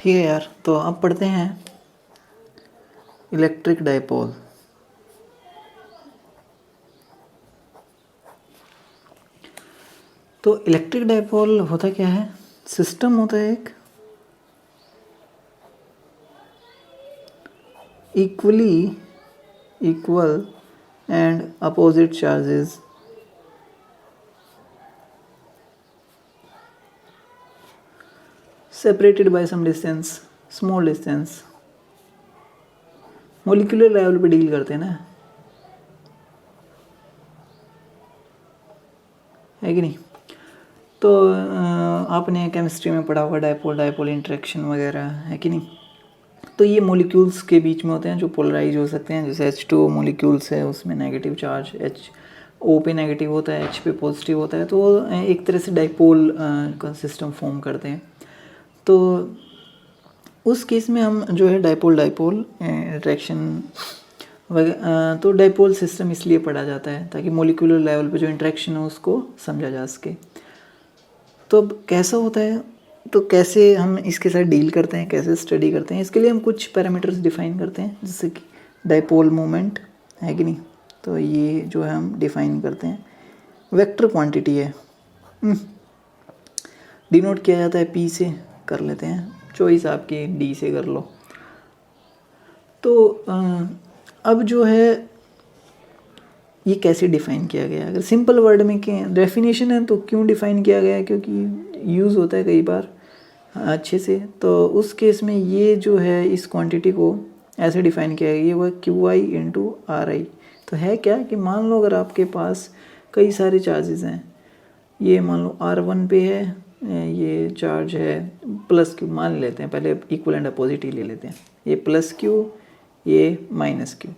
ठीक है यार, तो अब पढ़ते हैं इलेक्ट्रिक डाइपोल। तो इलेक्ट्रिक डाइपोल होता क्या है? सिस्टम होता है एक equal and opposite charges separated by some distance, small distance. Molecular level पे डील करते हैं ना, है कि नहीं? तो आपने केमिस्ट्री में पढ़ा होगा डाइपोल डाइपोल इंटरेक्शन वगैरह, है कि नहीं? तो ये मॉलिक्यूल्स के बीच में होते हैं जो पोलराइज हो सकते हैं। जैसे H2O मॉलिक्यूल्स है, उसमें नेगेटिव चार्ज HO पे नेगेटिव होता है, H पे पॉजिटिव होता है, तो एक तरह से डाइपोल का सिस्टम फॉर्म करते हैं। तो उस केस में हम जो है डाइपोल डाइपोल इंटरेक्शन तो डाइपोल सिस्टम इसलिए पढ़ा जाता है ताकि मॉलिक्यूलर लेवल पे जो इंटरेक्शन है उसको समझा जा सके। तो अब कैसा होता है, तो कैसे हम इसके साथ डील करते हैं, कैसे स्टडी करते हैं, इसके लिए हम कुछ पैरामीटर्स डिफाइन करते हैं, जैसे कि डाइपोल मोमेंट, है कि नहीं? तो ये जो है हम डिफाइन करते हैं। वेक्टर क्वांटिटी है, डिनोट किया जाता है P से, कर लेते हैं, चॉइस आपकी D से कर लो। तो अब जो है ये कैसे डिफ़ाइन किया गया? अगर सिंपल वर्ड में डेफिनेशन है तो क्यों डिफ़ाइन किया गया? क्योंकि यूज़ होता है कई बार अच्छे से। तो उस केस में ये जो है इस क्वांटिटी को ऐसे डिफ़ाइन किया गया, ये वो QI इंटू RI। तो है क्या कि मान लो अगर आपके पास कई सारे चार्जेस हैं, ये मान लो R1 पे है, ये चार्ज है प्लस Q मान लेते हैं, पहले इक्वल एंड अपोजिट ही ले लेते हैं, ये प्लस Q ये माइनस Q,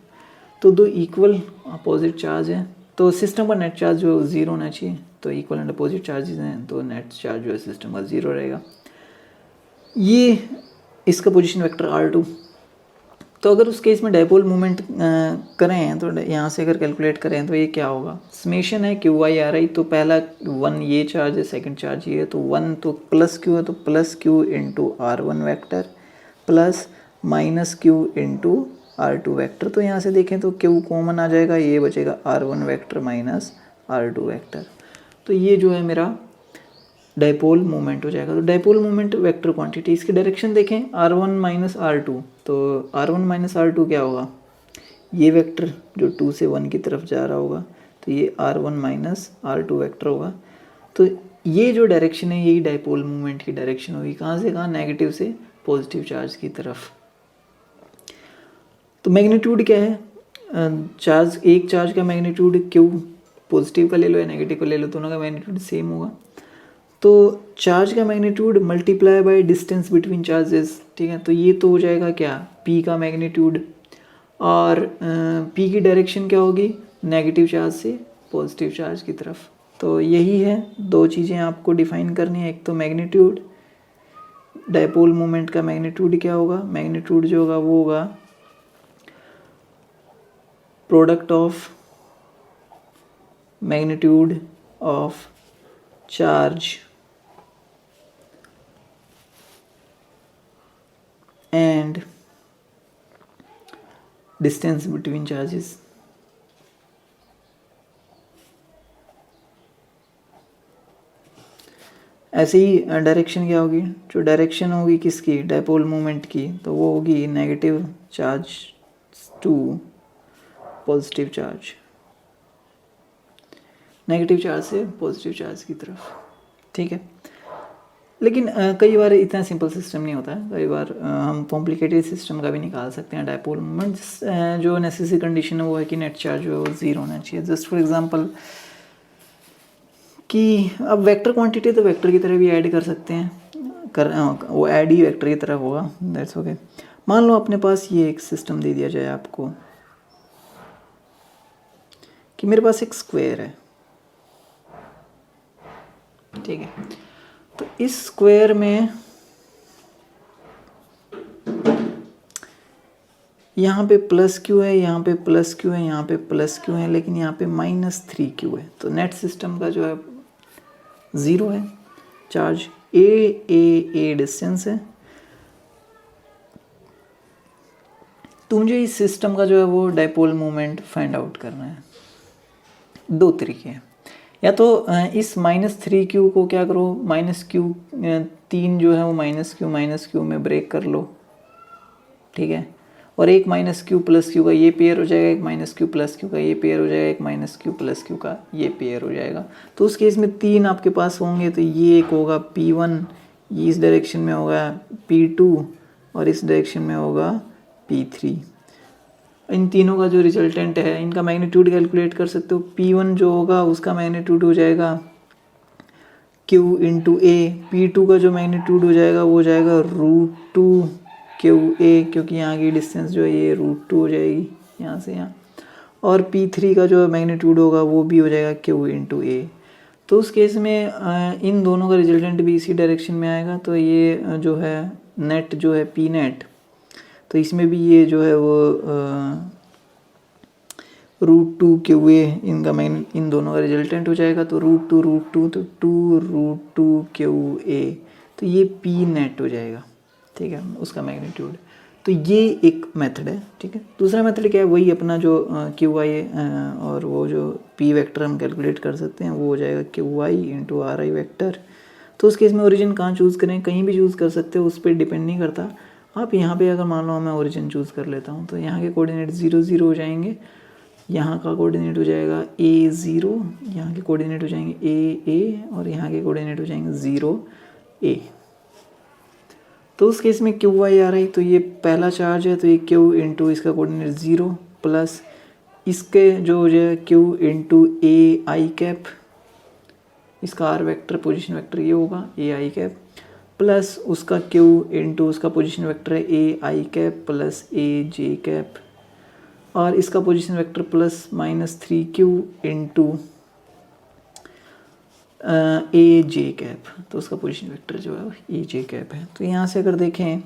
तो दो इक्वल अपोजिट चार्ज है, तो सिस्टम का नेट चार्ज जो 0 होना चाहिए। तो इक्वल एंड अपोजिट चार्जेस हैं तो नेट चार्ज जो है सिस्टम का 0 रहेगा। ये इसका पोजीशन वेक्टर R2। तो अगर उस केस में डाइपोल मूवमेंट करें तो यहाँ से अगर कैलकुलेट करें तो ये क्या होगा? समेशन है QI RI, तो पहला 1 ये चार्ज है, सेकंड चार्ज ये है, तो 1 तो प्लस Q है, तो plus Q into R1 vector plus minus Q into R2 vector. तो यहाँ से देखें तो Q कॉमन आ जाएगा, ये बचेगा R1 vector minus R2 vector. तो ये जो है मेरा डाइपोल मोमेंट हो जाएगा। तो डाइपोल मोमेंट वेक्टर क्वांटिटी, इसकी डायरेक्शन देखें R1 माइनस R2, तो R1 माइनस R2 क्या होगा? ये वेक्टर जो 2 से 1 की तरफ जा रहा होगा, तो ये R1 माइनस R2 वेक्टर होगा। तो ये जो डायरेक्शन है यही डाइपोल मोमेंट की डायरेक्शन होगी। कहाँ से कहाँ? नेगेटिव से पॉजिटिव चार्ज की तरफ। तो मैग्नीट्यूड क्या है? चार्ज, एक चार्ज का मैग्नीट्यूड Q, पॉजिटिव का ले लो या नेगेटिव का ले लो, दोनों का मैग्नीट्यूड सेम होगा। तो चार्ज का magnitude multiply by distance between charges, ठीक है? तो ये तो हो जाएगा क्या? P का मैग्नीट्यूड, और P की डायरेक्शन क्या होगी? नेगेटिव चार्ज से पॉजिटिव चार्ज की तरफ। तो यही है, दो चीज़ें आपको डिफाइन करनी है। एक तो मैग्नीट्यूड, डाइपोल मोमेंट का मैग्नीट्यूड क्या होगा? मैग्नीट्यूड जो होगा वो होगा product of magnitude of charge and distance between charges। ऐसे ही डायरेक्शन क्या होगी? जो डायरेक्शन होगी किसकी? डाइपोल मोमेंट की, तो वो होगी negative charge to positive charge, negative charge से पॉजिटिव चार्ज की तरफ, ठीक है? लेकिन कई बार इतना सिंपल सिस्टम नहीं होता है, कई बार हम कॉम्प्लिकेटेड सिस्टम का भी निकाल सकते हैं डाइपोल मोमेंट। जो नेसेसरी कंडीशन है वो है कि नेट चार्ज जो है वो 0 होना चाहिए। जस्ट फॉर एग्जांपल कि अब वेक्टर क्वांटिटी तो वेक्टर की तरह भी ऐड कर सकते हैं, वो ऐड ही वेक्टर की तरह होगा, दैट्स ओके। मान लो अपने पास ये एक सिस्टम दे दिया जाए आपको कि मेरे पास एक स्क्वायर है, ठीक है? तो इस स्क्वायर में यहाँ पे प्लस Q है, यहाँ पे प्लस Q है, यहाँ पे प्लस Q है, लेकिन यहाँ पे माइनस 3Q है। तो नेट सिस्टम का जो है 0 है चार्ज। ए डिस्टेंस है, तो मुझे इस सिस्टम का जो है वो डाइपोल मोमेंट फाइंड आउट करना है। दो तरीके हैं, या तो इस -3q को क्या करो, -q 3 जो है वो -q में ब्रेक कर लो, ठीक है, और एक -q + q का ये पेयर हो जाएगा, एक -q + q का ये पेयर हो जाएगा, एक -q + q का ये पेयर हो जाएगा। तो उस केस में 3 आपके पास होंगे, तो ये एक होगा P1, ये इस डायरेक्शन में होगा P2 और इस डायरेक्शन में होगा P3। इन तीनों का जो रिजल्टेंट है इनका मैग्नीट्यूड कैलकुलेट कर सकते हो। P1 जो होगा उसका मैग्नीट्यूड हो जाएगा Q × A, P2 का जो मैग्नीट्यूड हो जाएगा वो हो जाएगा √2 QA, क्योंकि यहाँ की डिस्टेंस जो है ये √2 हो जाएगी यहाँ से यहाँ, और P3 का जो मैग्नीट्यूड होगा वो भी हो जाएगा Q × A। तो उस केस में इन दोनों का रिजल्टेंट भी इसी डायरेक्शन में आएगा। तो ये जो है नेट जो है P नेट, तो इसमें भी ये जो है वो √2 QA इन दोनों का रिजल्टेंट हो जाएगा। तो √2 तो 2 √2 QA, तो ये P नेट हो जाएगा, ठीक है, उसका मैग्नीट्यूड। तो ये एक मेथड है, ठीक है। दूसरा मेथड क्या है, वही अपना जो QI और वो जो P वेक्टर हम कैलकुलेट कर सकते हैं, वो हो जाएगा QI × RI वेक्टर। तो उस केस में ओरिजिन कहाँ चूज़ करें, कहीं भी चूज़ कर सकते हो, उस पर डिपेंड नहीं करता। आप यहाँ पे अगर मान लो मैं ओरिजिन चूज़ कर लेता हूँ, तो यहाँ के कोऑर्डिनेट 0 0 हो जाएंगे, यहाँ का कोऑर्डिनेट हो जाएगा A0, यहाँ के कोऑर्डिनेट हो जाएंगे AA, और यहाँ के कोऑर्डिनेट हो जाएंगे 0 A। तो उस केस में QI RI, तो ये पहला चार्ज है, तो ये Q × इसका कोऑर्डिनेट 0 प्लस इसके जो हो जाएगा Q × AI कैप, इसका R वेक्टर पोजीशन वेक्टर ये होगा AI कैप, प्लस उसका Q × उसका पोजीशन वेक्टर है AI cap plus AJ cap, और इसका position vector plus -3Q × AJ cap, तो उसका पोजीशन वेक्टर जो है AJ कैप है। तो यहाँ से अगर देखें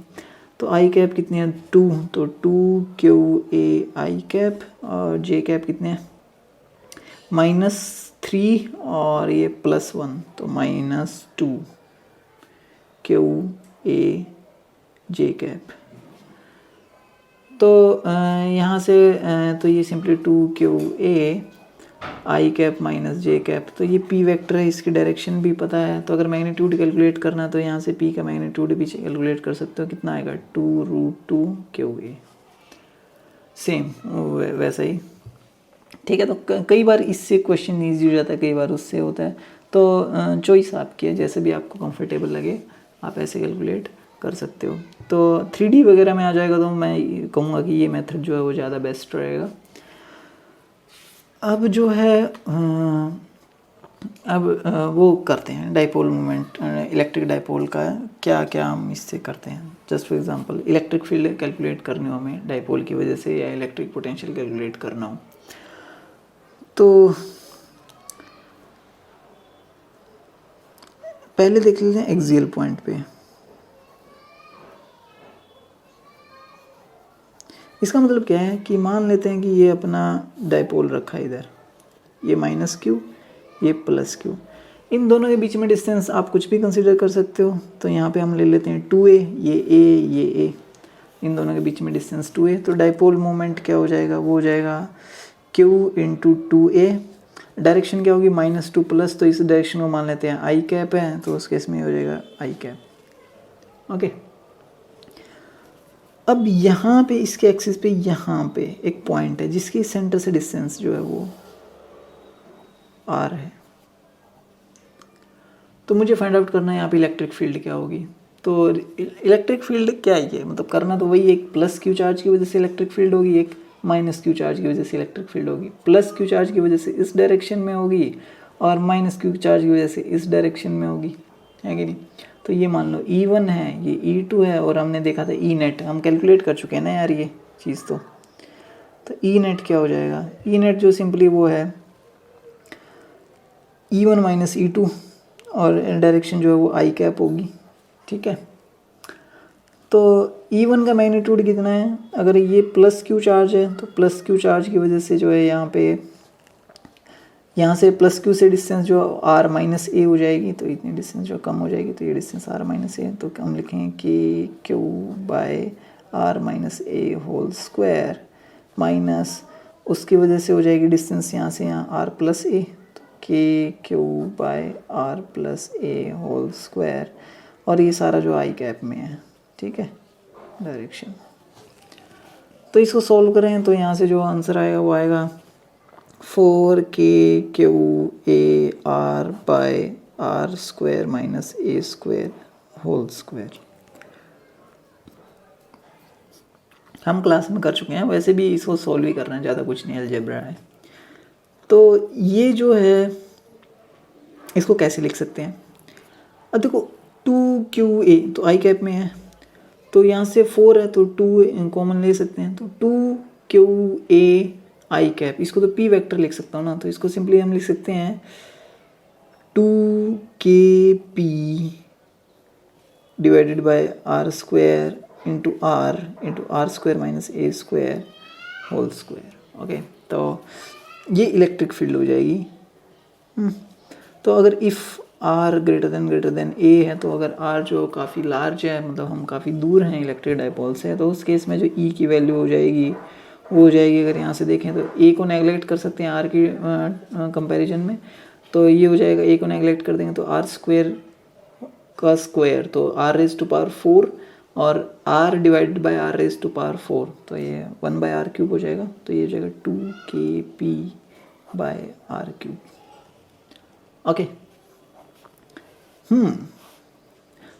तो I कैप कितने हैं 2, तो 2QAI कैप, और J कैप कितने हैं -3 और ये +1, तो -2QAJ कैप। तो यहाँ से तो ये simply 2QA I cap -J cap, तो ये P वेक्टर है, इसकी डायरेक्शन भी पता है। तो अगर मैग्नीट्यूड कैलकुलेट करना है तो यहाँ से P का मैग्नीट्यूड भी कैलकुलेट कर सकते हो, कितना आएगा 2 √2 QA, सेम वैसा ही, ठीक है। तो कई बार इससे क्वेश्चन ईजी हो जाता है, कई बार उससे होता है, तो चॉइस आपकी है, जैसे भी आपको कंफर्टेबल लगे आप ऐसे कैलकुलेट कर सकते हो। तो 3D वगैरह में आ जाएगा तो मैं कहूँगा कि ये मेथड जो है वो ज़्यादा बेस्ट रहेगा। अब जो है वो करते हैं डाइपोल मोमेंट, इलेक्ट्रिक डाइपोल का क्या क्या हम इससे करते हैं। Just for example electric field calculate करने हो हमें डाइपोल की वजह से, या इलेक्ट्रिक पोटेंशियल कैलकुलेट करना हो, तो पहले देख लेते हैं एक्सियल पॉइंट पे। इसका मतलब क्या है कि मान लेते हैं कि ये अपना डाइपोल रखा है इधर, ये -Q ये +Q, इन दोनों के बीच में डिस्टेंस आप कुछ भी कंसीडर कर सकते हो। तो यहाँ पे हम ले लेते हैं 2A, ये A, इन दोनों के बीच में डिस्टेंस 2A। तो डाइपोल मोमेंट क्या हो जाएगा, वो हो जाएगा Q × 2A, डायरेक्शन क्या होगी -2 प्लस, तो इस डायरेक्शन को मान लेते हैं I कैप है, तो उस केस में हो जाएगा I कैप। ओके, अब यहाँ पे इसके एक्सिस पे यहाँ पे एक पॉइंट है जिसकी सेंटर से डिस्टेंस जो है वो R है। तो मुझे फाइंड आउट करना है यहाँ पे इलेक्ट्रिक फील्ड क्या होगी। तो इलेक्ट्रिक फील्ड क्या है, मतलब करना तो वही, एक +Q चार्ज की वजह से इलेक्ट्रिक फील्ड होगी, एक -Q चार्ज की वजह से इलेक्ट्रिक फील्ड होगी। +Q चार्ज की वजह से इस डायरेक्शन में होगी, और -Q चार्ज की वजह से इस डायरेक्शन में होगी, है कि नहीं। तो ये मान लो E1 है, ये E2 है, और हमने देखा था E नेट, हम कैलकुलेट कर चुके हैं ना यार ये चीज़। तो E नेट क्या हो जाएगा, E नेट जो सिंपली वो है E1 - E2, और डायरेक्शन जो है वो I कैप होगी, ठीक है। तो E1 का मैग्नीट्यूड कितना है, अगर ये +Q चार्ज है तो +Q चार्ज की वजह से जो है यहाँ पे, यहाँ से +Q से डिस्टेंस जो R - A हो जाएगी, तो इतनी डिस्टेंस जो कम हो जाएगी, तो ये डिस्टेंस R - A, तो हम लिखेंगे कि Q/R r minus a whole square minus उसकी वजह से हो जाएगी डिस्टेंस यहाँ से यहाँ आर प्लस ए, तो k q by r plus a whole square, और ये सारा जो आई कैप में है, ठीक है, डायरेक्शन। तो इसको सॉल्व करें तो यहाँ से जो आंसर आएगा वो आएगा 4 KQ A R by are square minus A square whole square. हम क्लास में कर चुके हैं, वैसे भी इसको सॉल्व ही करना है, ज़्यादा कुछ नहीं, अलजेब्रा है। तो ये जो है इसको कैसे लिख सकते हैं? अब देखो 2QA तो आई कैप में है, तो यहाँ से 4 है तो 2 कॉमन ले सकते हैं, तो 2QA आई कैप, इसको तो P वेक्टर लिख सकता हूँ ना, तो इसको सिंपली हम लिख सकते हैं 2KP divided by are square into r square minus A square whole square. Okay, तो ये इलेक्ट्रिक फील्ड हो जाएगी। तो अगर if r greater than a है, तो अगर आर जो काफ़ी लार्ज है, मतलब हम काफ़ी दूर हैं इलेक्ट्रिक डाइपोल से, तो उस केस में जो ई की वैल्यू हो जाएगी वो हो जाएगी, अगर यहाँ से देखें तो ए को नेगलेक्ट कर सकते हैं आर की कंपैरिजन में, तो ये हो जाएगा, ए को नेगलेक्ट कर देंगे तो आर स्क्वायर का स्क्वायर, तो आर रेज टू पावर 4 और r divided by r raise to power 4, तो ये 1 बाय आर क्यूब हो जाएगा, तो ये हो जाएगा 2KP bye are cube. Okay,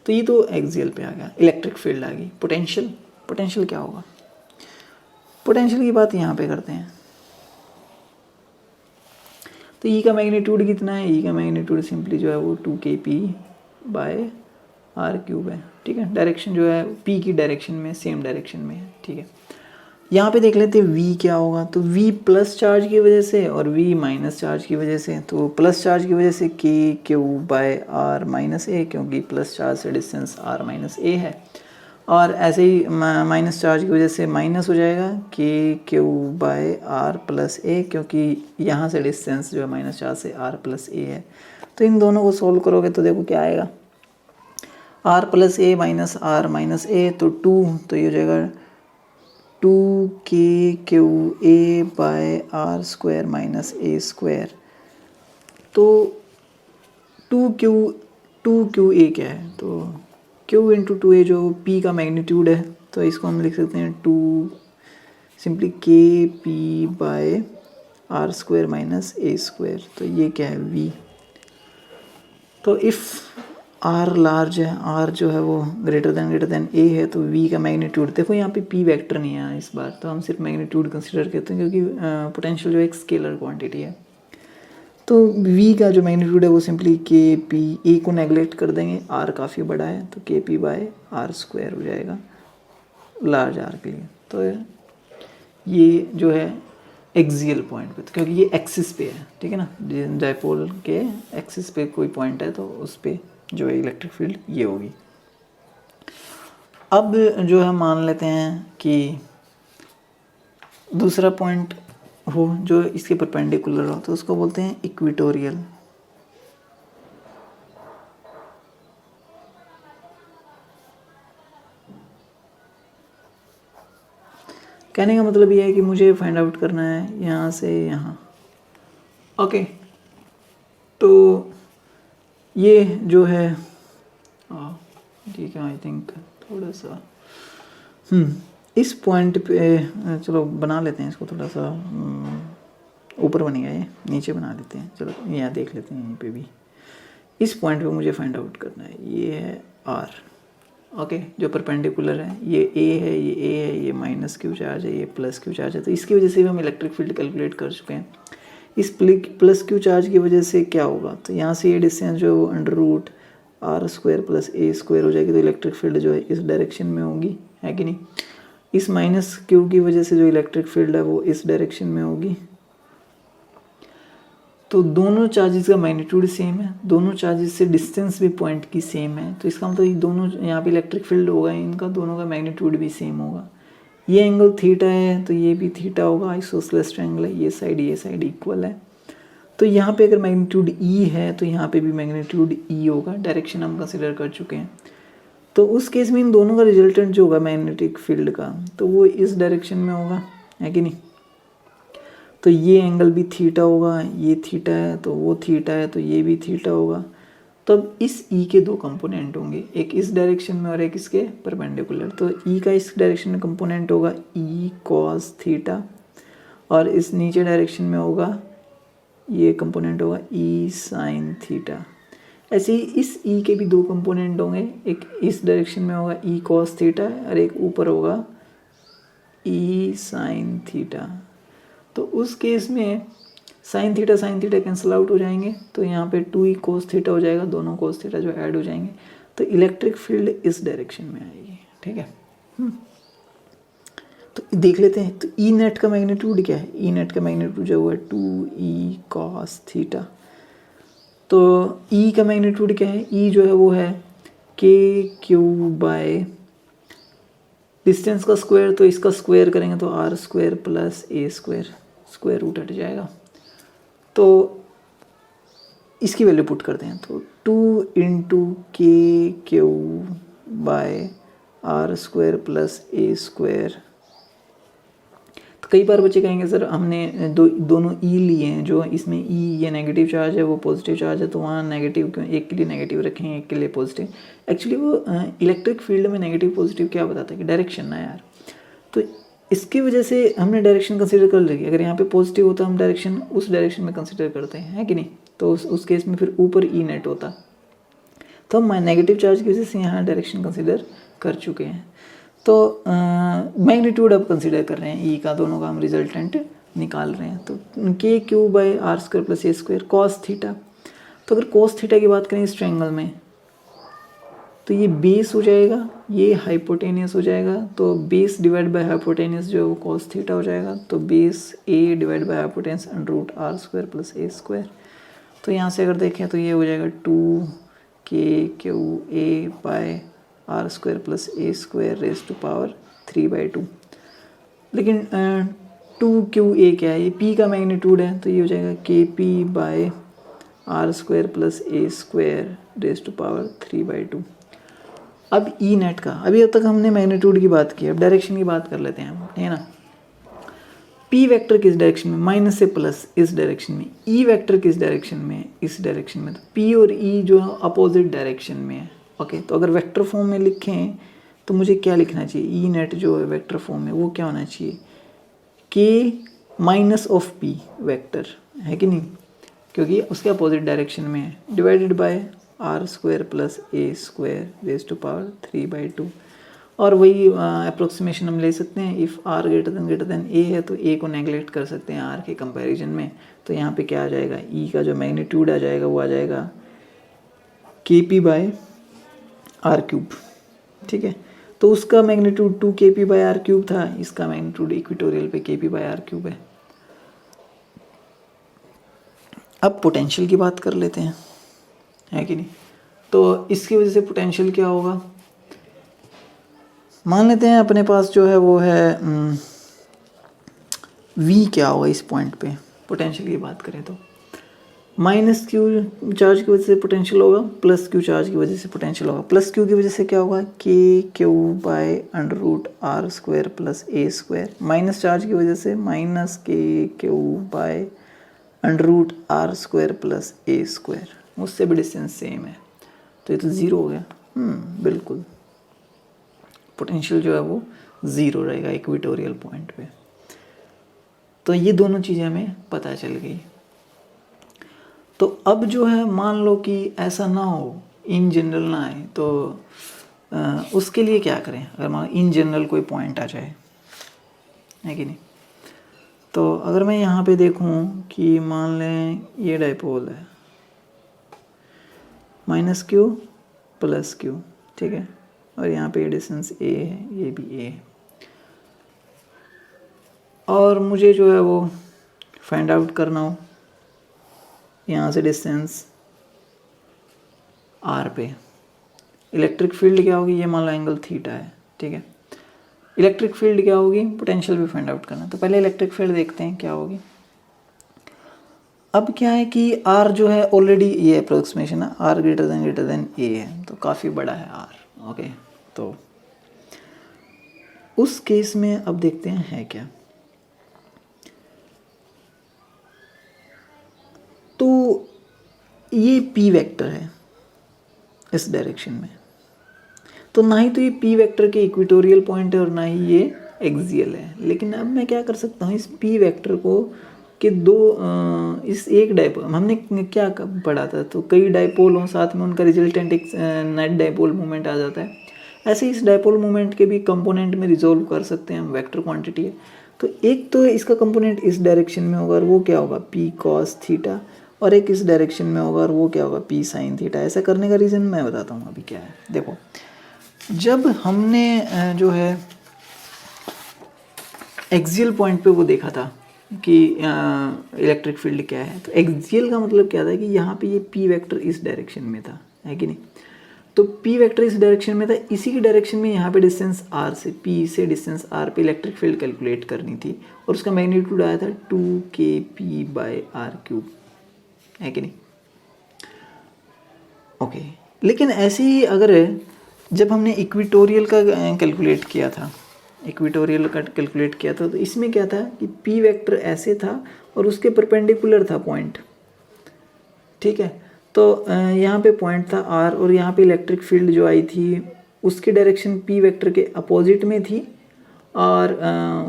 तो ये तो एक्सियल पे आ गया, इलेक्ट्रिक फील्ड आ गई। पोटेंशियल क्या होगा? पोटेंशियल की बात यहाँ पे करते हैं। तो ई का मैग्नीट्यूड कितना है? ई का मैग्नीट्यूड सिंपली जो है वो 2KP बाय आर क्यूब है, ठीक है। डायरेक्शन जो है पी की डायरेक्शन में, सेम डायरेक्शन में है, ठीक है। यहाँ पे देख लेते हैं वी क्या होगा, तो वी प्लस चार्ज की वजह से और वी माइनस चार्ज की वजह से, तो प्लस चार्ज की वजह से के क्यू बाय आर माइनस ए, क्योंकि प्लस चार्ज से डिस्टेंस आर माइनस ए है, और ऐसे ही माइनस चार्ज की वजह से माइनस हो जाएगा के क्यू बाय आर प्लस ए, क्योंकि यहाँ से डिस्टेंस जो है माइनस चार्ज से आर प्लस ए है। तो इन दोनों को सोल्व करोगे तो देखो क्या आएगा, R plus A minus R minus A, तो 2, तो ये हो जाएगा 2KQA by are square minus A square. तो 2QA क्या है, तो Q इंटू 2A जो P का मैग्नीट्यूड है, तो इसको हम लिख सकते हैं 2 simply KP by are square minus A square, तो ये क्या है V। तो इफ़ आर लार्ज है, आर जो है वो ग्रेटर देन ए है, तो वी का मैग्नीट्यूड, देखो यहाँ पे पी वेक्टर नहीं है इस बार, तो हम सिर्फ मैग्नीट्यूड कंसिडर करते हैं, क्योंकि पोटेंशियल जो एक स्केलर क्वांटिटी है। तो वी का जो मैग्नीट्यूड है वो सिंपली के पी, ए को नेगलेक्ट कर देंगे, आर काफ़ी बड़ा है, तो के पी बाय आर स्क्वायर हो जाएगा लार्ज आर के लिए। तो ये जो है एक्सियल पॉइंट पे, तो क्योंकि ये एक्सिस पे है, ठीक है ना, डाइपोल के एक्सिस पे कोई पॉइंट है तो उस पर जो है इलेक्ट्रिक फील्ड ये होगी। अब जो है मान लेते हैं कि दूसरा पॉइंट हो जो इसके परपेंडिकुलर हो, तो उसको बोलते हैं इक्वेटोरियल। कहने का मतलब ये है कि मुझे फाइंड आउट करना है यहाँ से यहाँ। ओके, तो ये जो है ठीक है, आई थिंक थोड़ा सा इस पॉइंट पे चलो बना लेते हैं इसको, थोड़ा सा ऊपर बनेगा, ये नीचे बना लेते हैं, चलो यहाँ देख लेते हैं, यहीं पे भी इस पॉइंट पे मुझे फाइंड आउट करना है। ये है आर, ओके, जो परपेंडिकुलर है, ये ए है, ये माइनस क्यू चार्ज है, ये प्लस क्यू चार्ज है, तो इसकी वजह से भी हम इलेक्ट्रिक फील्ड कैलकुलेट कर चुके हैं। इस प्लस क्यू चार्ज की वजह से क्या होगा, तो यहाँ से ये डिस्टेंस जो under root r square plus a square हो जाएगी, तो इलेक्ट्रिक फील्ड जो है इस डायरेक्शन में होगी, है कि नहीं। इस माइनस क्यू की वजह से जो इलेक्ट्रिक फील्ड है वो इस डायरेक्शन में होगी। तो दोनों चार्जेस का मैग्नीट्यूड सेम है, दोनों चार्जेस से डिस्टेंस भी पॉइंट की सेम है, तो इसका मतलब ये दोनों यहाँ पे इलेक्ट्रिक फील्ड होगा, इनका दोनों का मैग्नीट्यूड भी सेम होगा। ये एंगल थीटा है तो ये भी थीटा होगा, आइसोसेलेस ट्रायंगल है, ये साइड इक्वल है। तो यहाँ पे अगर मैग्नीट्यूड ई है तो यहाँ पे भी मैग्नीट्यूड ई होगा, डायरेक्शन हम कंसिडर कर चुके हैं। तो उस केस में इन दोनों का रिजल्टेंट जो होगा मैग्नेटिक फील्ड का, तो वो इस डायरेक्शन में होगा, है कि नहीं। तो ये एंगल भी थीटा होगा, ये थीटा है तो वो थीटा है, तो ये भी थीटा होगा। तो अब इस ई के दो कंपोनेंट होंगे, एक इस डायरेक्शन में और एक इसके परपेंडिकुलर। तो ई का इस डायरेक्शन में कंपोनेंट होगा ई कॉस थीटा, और इस नीचे डायरेक्शन में होगा ये कंपोनेंट होगा ई साइन थीटा। ऐसे ही इस ई के भी दो कंपोनेंट होंगे, एक इस डायरेक्शन में होगा ई कॉस थीटा और एक ऊपर होगा ई साइन थीटा। तो उस केस में साइन थीटा कैंसिल आउट हो जाएंगे, तो यहाँ पे 2e कोस थीटा हो जाएगा, दोनों कोस थीटा जो ऐड हो जाएंगे, तो इलेक्ट्रिक फील्ड इस डायरेक्शन में आएगी, ठीक है। तो देख लेते हैं, तो ई नेट का मैग्नीट्यूड क्या है, ई नेट का मैग्नीट्यूड जो हुआ 2e कॉस थीटा। तो ई का मैग्नीट्यूड क्या है, ई जो है वो है के क्यू बाय डिस्टेंस का स्क्वायर, तो इसका स्क्वायर करेंगे तो r square plus a square, square root हट जाएगा। तो इसकी वैल्यू पुट करते हैं, तो 2 into k q by are square plus a square. तो कई बार बच्चे कहेंगे सर हमने दोनों ई लिए हैं, जो इसमें ई ये नेगेटिव चार्ज है वो पॉजिटिव चार्ज है, तो वहाँ नेगेटिव क्यों, एक के लिए नेगेटिव रखेंगे एक के लिए पॉजिटिव। एक्चुअली वो इलेक्ट्रिक फील्ड में नेगेटिव पॉजिटिव क्या बताता है कि डायरेक्शन ना यार, तो इसकी वजह से हमने डायरेक्शन कंसीडर कर ली। अगर यहाँ पे पॉजिटिव होता हम डायरेक्शन उस डायरेक्शन में कंसीडर करते हैं, है कि नहीं। तो उस केस में फिर ऊपर ई नेट होता, तो हम नेगेटिव चार्ज की वजह से यहाँ डायरेक्शन कंसीडर कर चुके हैं। तो मैग्नीट्यूड अब कंसीडर कर रहे हैं ई का, दोनों का हम रिजल्टेंट निकाल रहे हैं। तो k q by r square plus a square cos theta. तो अगर कॉस थीटा की बात करें इस ट्रायंगल में, तो ये बेस हो जाएगा, ये हाइपोटेनियस हो जाएगा, तो बेस डिवाइड बाय हाइपोटेनियस जो है वो कॉस थीटा हो जाएगा। तो base a divide by hypotenuse under root r square plus a square. तो यहाँ से अगर देखें तो ये हो जाएगा 2 k q a by are square plus a square raise to power 3/2। लेकिन 2qa क्या है, ये p का मैग्नीट्यूड है, तो ये हो जाएगा kp by are square plus a square raise to power 3/2। अब ई नेट का, अभी अब तक हमने मैग्नीट्यूड की बात की, अब डायरेक्शन की बात कर लेते हैं हम, है ना। पी वेक्टर किस डायरेक्शन में, माइनस से प्लस इस डायरेक्शन में, ई वेक्टर किस डायरेक्शन में, इस डायरेक्शन में। तो पी और ई जो है अपोजिट डायरेक्शन में है, ओके। तो अगर वेक्टर फॉर्म में लिखें तो मुझे क्या लिखना चाहिए, ई नेट जो है वेक्टर फॉर्म में वो क्या होना चाहिए, के माइनस ऑफ पी वेक्टर, है कि नहीं, क्योंकि उसके अपोजिट डायरेक्शन में है, divided by are square plus a square raise to power 3/2। और वही अप्रोक्सीमेशन हम ले सकते हैं, if r greater than a है तो ए को नेगलेक्ट कर सकते हैं आर के कंपैरिजन में। तो यहाँ पे क्या आ जाएगा, ई का जो मैग्नीट्यूड आ जाएगा वो आ जाएगा के पी बाय आर क्यूब, ठीक है। तो उसका मैग्नीट्यूड 2 के पी बाय आर क्यूब था, इसका मैग्नीट्यूड इक्वेटोरियल पे के पी बाय आर क्यूब है। अब पोटेंशियल की बात कर लेते हैं, है कि नहीं। तो इसकी वजह से पोटेंशियल क्या होगा, मान लेते हैं अपने पास जो है वो है v क्या होगा इस पॉइंट पे, पोटेंशियल की बात करें तो माइनस क्यू चार्ज की वजह से पोटेंशियल होगा, प्लस क्यू चार्ज की वजह से पोटेंशियल होगा। प्लस क्यू की वजह से क्या होगा, k q by under root r square plus a square. Minus charge की वजह से minus k q by under root r square plus a square, उससे भी डिस्टेंस सेम है, तो ये तो ज़ीरो हो गया। बिल्कुल, पोटेंशियल जो है वो ज़ीरो रहेगा इक्वेटोरियल पॉइंट पे। तो ये दोनों चीज़ें हमें पता चल गई। तो अब जो है मान लो कि ऐसा ना हो, इन जनरल ना आए, तो उसके लिए क्या करें, अगर मान इन जनरल कोई पॉइंट आ जाए, है कि नहीं। तो अगर मैं यहाँ पे देखूँ कि मान लें ये डाइपोल है, माइनस क्यू प्लस क्यू, ठीक है, और यहाँ पे डिस्टेंस ए है, ये भी ए है, और मुझे जो है वो फाइंड आउट करना हो यहाँ से डिस्टेंस आर पे, इलेक्ट्रिक फील्ड क्या होगी, ये मान लो एंगल थीटा है, ठीक है। इलेक्ट्रिक फील्ड क्या होगी, पोटेंशियल भी फाइंड आउट करना। तो पहले इलेक्ट्रिक फील्ड देखते हैं क्या होगी। अब क्या है कि आर जो है ऑलरेडी ये अप्रोक्सीमेशन है, आर ग्रेटर देन ए है, तो काफ़ी बड़ा है आर, ओके, तो उस केस में अब देखते हैं है क्या। तो ये p वेक्टर है इस डायरेक्शन में, तो ना ही तो ये p वेक्टर के इक्वेटोरियल पॉइंट है और ना ही ये एक्सियल है। लेकिन अब मैं क्या कर सकता हूँ, इस p वेक्टर को कि इस एक डायपोल, हमने क्या पढ़ा था, तो कई डायपोल हों साथ में उनका रिजल्टेंट एक नेट डायपोल मोमेंट आ जाता है। ऐसे ही इस डायपोल मोमेंट के भी कंपोनेंट में रिजोल्व कर सकते हैं हम, वेक्टर क्वांटिटी है। तो एक तो इसका कंपोनेंट इस डायरेक्शन में होगा और वो क्या होगा p cos थीटा, और एक इस डायरेक्शन में होगा और वो क्या होगा p sin थीटा। ऐसा करने का रीज़न मैं बताता हूँ अभी क्या है। देखो, जब हमने जो है एक्सियल पॉइंट पे वो देखा था कि इलेक्ट्रिक फील्ड क्या है, तो एक्सियल का मतलब क्या था कि यहाँ पे ये p वेक्टर इस डायरेक्शन में था, है कि नहीं। तो p वेक्टर इस डायरेक्शन में था, इसी की डायरेक्शन में यहाँ पे डिस्टेंस r से, p से डिस्टेंस r पे इलेक्ट्रिक फील्ड कैलकुलेट करनी थी और उसका मैग्नीट्यूड आया था 2kp/r³, है कि नहीं। ओके, लेकिन ऐसे ही अगर जब हमने इक्वेटोरियल का कैलकुलेट किया था, इक्वेटोरियल का कैलकुलेट किया था, तो इसमें क्या था कि p वेक्टर ऐसे था और उसके परपेंडिकुलर था पॉइंट, ठीक है। तो यहाँ पे पॉइंट था r और यहाँ पे इलेक्ट्रिक फील्ड जो आई थी उसकी डायरेक्शन p वेक्टर के अपोजिट में थी और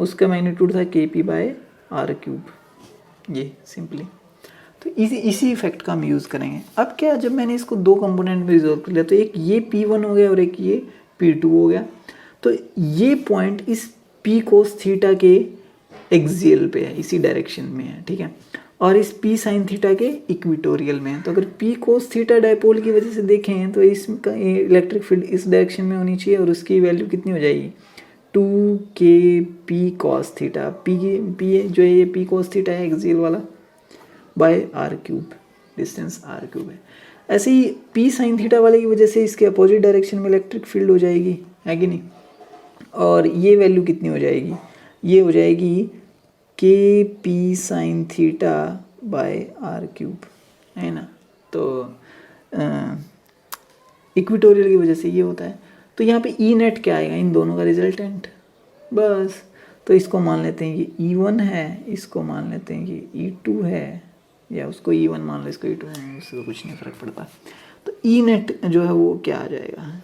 उसका मैग्नीट्यूड था kp/r³, ये सिंपली। तो इसी इफेक्ट का हम यूज़ करेंगे। अब क्या, जब मैंने इसको दो कंपोनेंट में रिजॉल्व कर लिया, तो एक ये p1 हो गया और एक ये p2 हो गया। तो ये पॉइंट इस p cos थीटा के एक्सियल पे है, इसी डायरेक्शन में है, ठीक है, और इस p sin थीटा के इक्वेटोरियल में है। तो अगर p cos थीटा डायपोल की वजह से देखें तो इसका इलेक्ट्रिक फील्ड इस डायरेक्शन में होनी चाहिए और उसकी वैल्यू कितनी हो जाएगी, 2kp cos थीटा। p जो है ये p cos थीटा है एक्सियल वाला, बाय r³, डिस्टेंस r³ है। ऐसे ही p sin थीटा वाले की वजह से इसके अपोजिट डायरेक्शन में इलेक्ट्रिक फील्ड हो जाएगी, है कि नहीं। और ये वैल्यू कितनी हो जाएगी, ये हो जाएगी kp sin theta by r³, है ना। तो इक्वेटोरियल की वजह से ये होता है। तो यहाँ पे ई नेट क्या आएगा, इन दोनों का रिजल्टेंट, बस। तो इसको मान लेते हैं कि E1 है, इसको मान लेते हैं कि E2 है, या उसको E1 मान लो, इसको E2 है, उससे कुछ नहीं फ़र्क पड़ता। तो ई नेट जो है वो क्या आ जाएगा,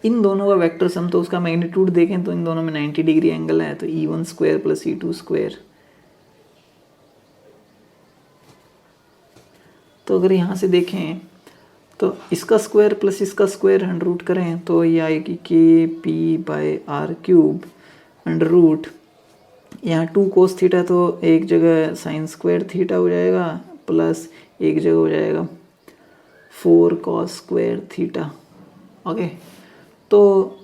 इन दोनों का वेक्टर सम, तो उसका मैग्नीट्यूड देखें तो इन दोनों में 90 डिग्री एंगल है, तो E1 square plus E2 square. तो अगर यहाँ से देखें तो इसका स्क्वायर प्लस इसका स्क्वायर अंडर रूट करें तो ये आएगी kp/r³, अंडर रूट, यहाँ 2 cos थीटा तो एक जगह sin स्क्वायर थीटा हो जाएगा, प्लस एक जगह हो जाएगा 4 cos स्क्वायर थीटा। ओके, तो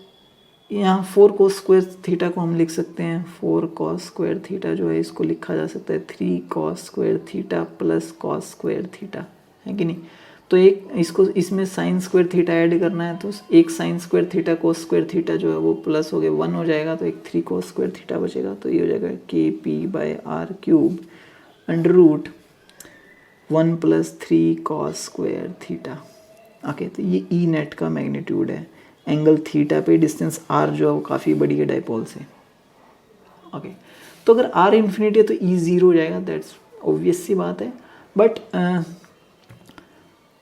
यहाँ 4 cos स्क्वायर थीटा को हम लिख सकते हैं, 4 cos स्क्वायर थीटा जो है इसको लिखा जा सकता है 3 cos square theta plus cos square theta, है कि नहीं। तो एक इसको इसमें sin स्क्वायर थीटा ऐड करना है, तो एक sin square theta cos square theta जो है वो प्लस हो गया 1 हो जाएगा, तो एक 3 cos स्क्वायर थीटा बचेगा। तो ये हो जाएगा kp/r³ under root 1 plus 3 cos square theta. Okay, तो ये ई नेट का मैग्नीट्यूड है एंगल थीटा पे, डिस्टेंस r जो है वो काफ़ी बड़ी है डायपोल से। ओके, तो अगर r इन्फिनिटी है तो ई 0 हो जाएगा, दैट्स ऑब्वियस सी बात है। बट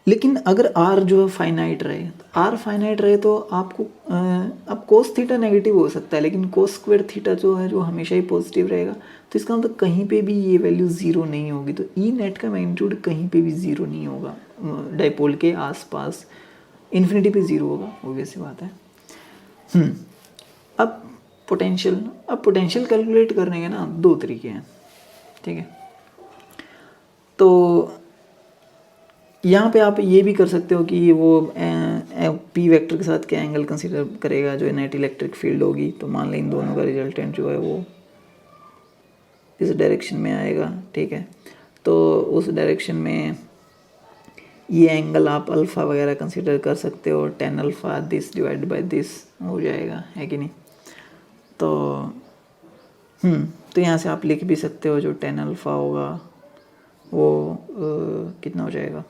लेकिन अगर r जो है फाइनाइट रहे, तो r फाइनाइट रहे तो आपको अब cos थीटा नेगेटिव हो सकता है, लेकिन cos स्क्वायर थीटा जो है जो हमेशा ही पॉजिटिव रहेगा। तो इसका मतलब कहीं पे भी ये वैल्यू ज़ीरो नहीं होगी, तो ई नेट का मैग्नीट्यूड कहीं पे भी ज़ीरो नहीं होगा डायपोल के आसपास, इन्फिनिटी पे ज़ीरो होगा, ऑब्वियस सी बात है। अब पोटेंशियल कैलकुलेट करने के ना दो तरीके हैं, ठीक है। तो यहाँ पे आप ये भी कर सकते हो कि वो p वेक्टर के साथ क्या एंगल कंसीडर करेगा जो नेट इलेक्ट्रिक फील्ड होगी। तो मान लें इन दोनों का रिजल्टेंट जो है वो इस डायरेक्शन में आएगा, ठीक है। तो उस डायरेक्शन में ये एंगल आप अल्फ़ा वगैरह कंसीडर कर सकते हो, tan alpha this divide by this हो जाएगा, है कि नहीं। तो यहाँ से आप लिख भी सकते हो जो tan अल्फ़ा होगा वो कितना हो जाएगा,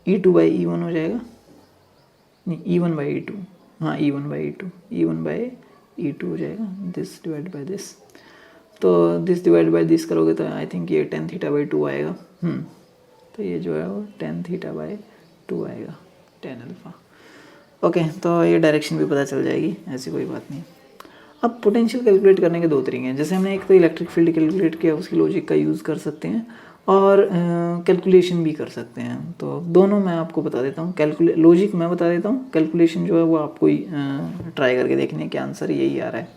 E2/E1 हो जाएगा, नहीं E1/E2, हाँ E1/E2 हो जाएगा, दिस डिवाइड बाय दिस, तो दिस डिवाइड बाय दिस करोगे तो आई थिंक ये tan θ/2 आएगा। तो ये जो है वो tan θ/2 आएगा, tan अल्फ़ा। ओके, तो ये डायरेक्शन भी पता चल जाएगी, ऐसी कोई बात नहीं। अब पोटेंशियल कैलकुलेट करने के दो तरीके हैं, जैसे हमने एक तो इलेक्ट्रिक फील्ड कैलकुलेट किया, उसकी लॉजिक का यूज़ कर सकते हैं और कैलकुलेशन भी कर सकते हैं। तो दोनों मैं आपको बता देता हूँ, लॉजिक मैं बता देता हूँ, कैलकुलेशन जो है वो आपको ही ट्राई करके देखने के आंसर यही आ रहा है।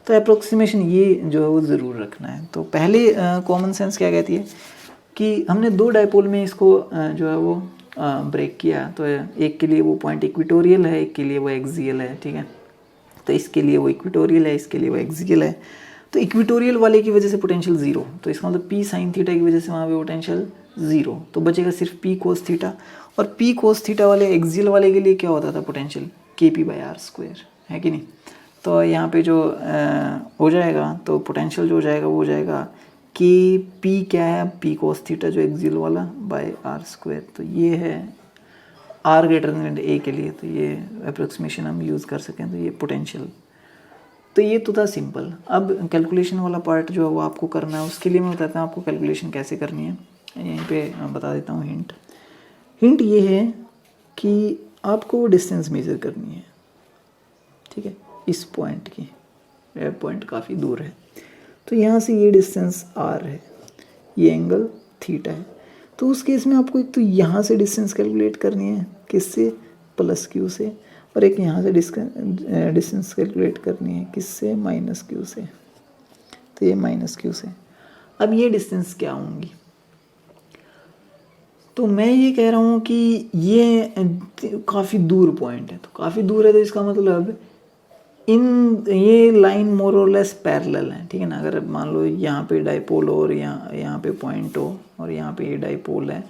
तो अप्रोक्सीमेशन ये जो है वो ज़रूर रखना है। तो पहले कॉमन सेंस क्या कहती है कि हमने दो डायपोल में इसको जो है वो ब्रेक किया, तो एक के लिए वो पॉइंट इक्वेटोरियल है, एक के लिए वो एक्सियल है, ठीक है। तो इसके लिए वो इक्वेटोरियल है, इसके लिए वो एक्सियल है। तो इक्वेटोरियल वाले की वजह से पोटेंशियल 0, तो इसका मतलब P sin थीटा की वजह से वहाँ पे पोटेंशियल 0, तो बचेगा सिर्फ P cos थीटा। और P cos थीटा वाले एक्सियल वाले के लिए क्या होता था पोटेंशियल, KP/r², है कि नहीं। तो यहाँ पे जो हो जाएगा, तो पोटेंशियल जो हो जाएगा वो हो जाएगा KP क्या है, P cos थीटा जो एक्सियल वाला बाय r²। तो ये है r ग्रेटर देन a के लिए, तो ये अप्रोक्सीमेशन हम यूज़ कर सकें, तो ये पोटेंशियल। तो ये तो था सिंपल। अब कैलकुलेशन वाला पार्ट जो है वो आपको करना है, उसके लिए मैं बताता हूँ आपको कैलकुलेशन कैसे करनी है। यहीं पे बता देता हूँ हिंट ये है कि आपको वो डिस्टेंस मेज़र करनी है, ठीक है, इस पॉइंट की। यह पॉइंट काफ़ी दूर है, तो यहाँ से ये डिस्टेंस r है, ये एंगल थीटा है। तो उस केस में आपको एक तो यहाँ से डिस्टेंस कैलकुलेट करनी है, किससे, +q से, और एक यहाँ से डिस्टेंस कैलकुलेट करनी है, किससे, -q से। तो ये -q से। अब ये डिस्टेंस क्या होंगी, तो मैं ये कह रहा हूँ कि ये काफ़ी दूर पॉइंट है, तो काफ़ी दूर है, तो इसका मतलब ये लाइन मोर और लेस पैरेलल है, ठीक है ना। अगर मान लो यहाँ पे डाइपोल और यहाँ पे पॉइंट हो और यहाँ पे ये डाइपोल है,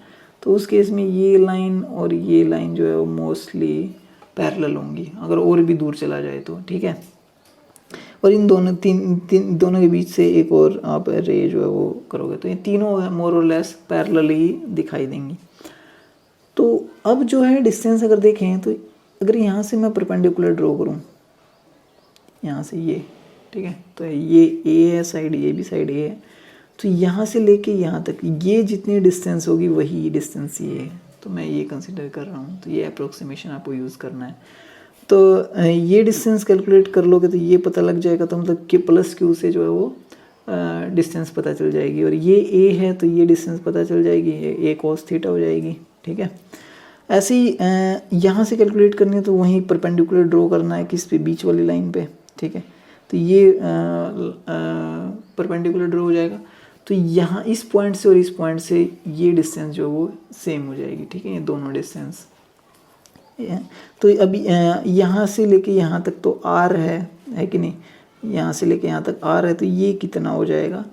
तो उस केस में ये लाइन और ये लाइन जो है वो मोस्टली पैरेलल होंगी, अगर और भी दूर चला जाए तो, ठीक है। और इन दोनों के बीच से एक और आप रे जो है वो करोगे, तो ये तीनों मोर और लेस पैरेलल ही दिखाई देंगी। तो अब जो है डिस्टेंस अगर देखें, तो अगर यहाँ से मैं परपेंडिकुलर ड्रॉ करूँ, यहाँ से ये, ठीक है, तो ये ए है साइड, ये भी साइड ए है, तो यहाँ से लेके यहाँ तक ये जितनी डिस्टेंस होगी वही डिस्टेंस ये है, तो मैं ये कंसिडर कर रहा हूँ। तो ये अप्रोक्सीमेशन आपको यूज़ करना है। तो ये डिस्टेंस कैलकुलेट कर लोगे तो ये पता लग जाएगा, तो मतलब कि +q से जो है वो डिस्टेंस पता चल जाएगी, और ये a है तो ये डिस्टेंस पता चल जाएगी, ये a cos थीटा हो जाएगी, ठीक है। ऐसे ही यहाँ से कैलकुलेट करनी है, तो वहीं परपेंडिकुलर ड्रॉ करना है, किस पे, बीच वाली लाइन पे, ठीक है। तो ये परपेंडिकुलर ड्रॉ हो जाएगा, तो यहाँ इस पॉइंट से और इस पॉइंट से ये डिस्टेंस जो वो सेम हो जाएगी, ठीक है, ये दोनों डिस्टेंस। तो अभी यहाँ से लेके यहाँ तक तो r है कि नहीं, यहाँ से लेके यहाँ तक r है, तो ये कितना हो जाएगा,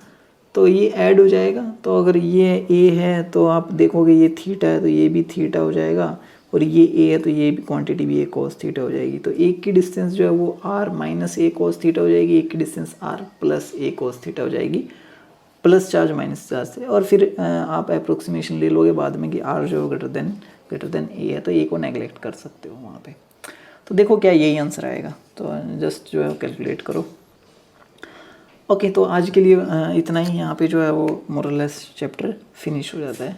तो ये ऐड हो जाएगा। तो अगर ये a है तो आप देखोगे ये थीटा है, तो ये भी थीटा हो जाएगा, और ये a है तो ये भी क्वांटिटी भी a cos थीटा हो जाएगी। तो एक की डिस्टेंस जो है वो r - a cos थीटा हो जाएगी, एक की distance r + a cos theta हो जाएगी, प्लस चार्ज माइनस चार्ज से। और फिर आप अप्रोक्सीमेशन ले लोगे बाद में कि r जो ग्रेटर देन a है, तो a को नेगलेक्ट कर सकते हो वहाँ पे। तो देखो क्या यही आंसर आएगा, तो जस्ट जो है कैलकुलेट करो। ओके, तो आज के लिए इतना ही। यहाँ पे जो है वो मोर और लेस चैप्टर फिनिश हो जाता है।